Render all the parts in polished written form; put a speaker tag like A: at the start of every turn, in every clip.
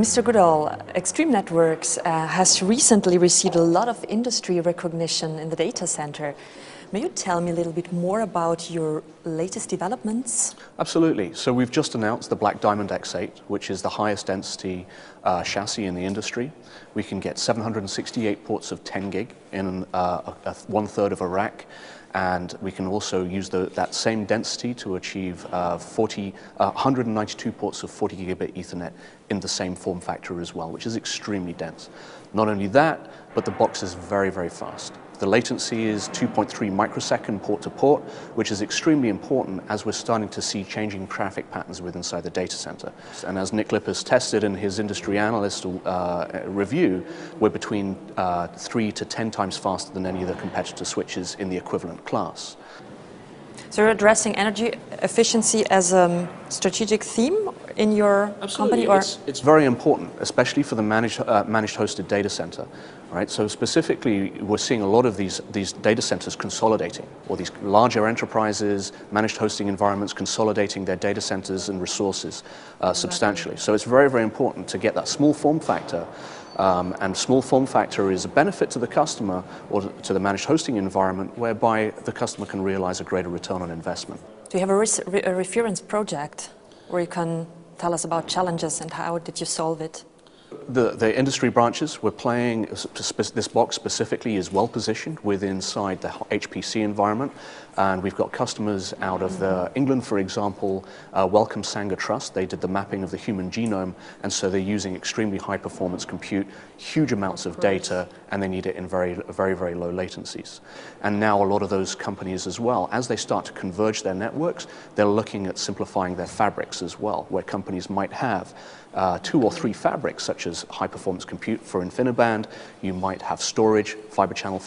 A: Mr. Goodall, Extreme Networks has recently received a lot of industry recognition in the data center. May you tell me a little bit more about your latest developments?
B: Absolutely. So we've just announced the Black Diamond X8, which is the highest density chassis in the industry. We can get 768 ports of 10 gig in one-third of a rack. And we can also use that same density to achieve 192 ports of 40 gigabit Ethernet in the same form factor as well, which is extremely dense. Not only that, but the box is very, very fast. The latency is 2.3 microsecond port to port, which is extremely important as we're starting to see changing traffic patterns inside the data center. And as Nick Lippers tested in his industry analyst review, we're between 3 to 10 times faster than any of the competitor switches in the equivalent class.
A: So you're addressing energy efficiency as a strategic theme in your company? Or?
B: It's very important, especially for the managed hosted data center. Right? So specifically, we're seeing a lot of these data centers consolidating, or these larger enterprises, managed hosting environments consolidating their data centers and resources substantially. So it's very, very important to get that small form factor. And small form factor is a benefit to the customer or to the managed hosting environment, whereby the customer can realize a greater return on investment.
A: Do you have a reference project where you can tell us about challenges and how did you solve it?
B: The industry branches we're playing, this box specifically is well positioned inside the HPC environment, and we've got customers out of England, for example, Wellcome Sanger Trust. They did the mapping of the human genome, and so they're using extremely high performance compute, huge amounts of data, and they need it in very, very low latencies. And now a lot of those companies as well, as they start to converge their networks, they're looking at simplifying their fabrics as well, where companies might have 2 or 3 fabrics, such as high performance compute for InfiniBand. You might have storage, fiber channel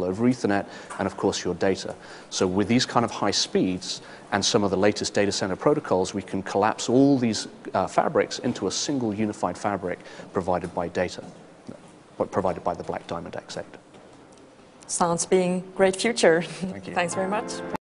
B: over Ethernet, and of course your data. So with these kind of high speeds and some of the latest data center protocols, we can collapse all these fabrics into a single unified fabric provided by the Black Diamond X8.
A: Sounds being great future.
B: Thank you.
A: Thanks very much.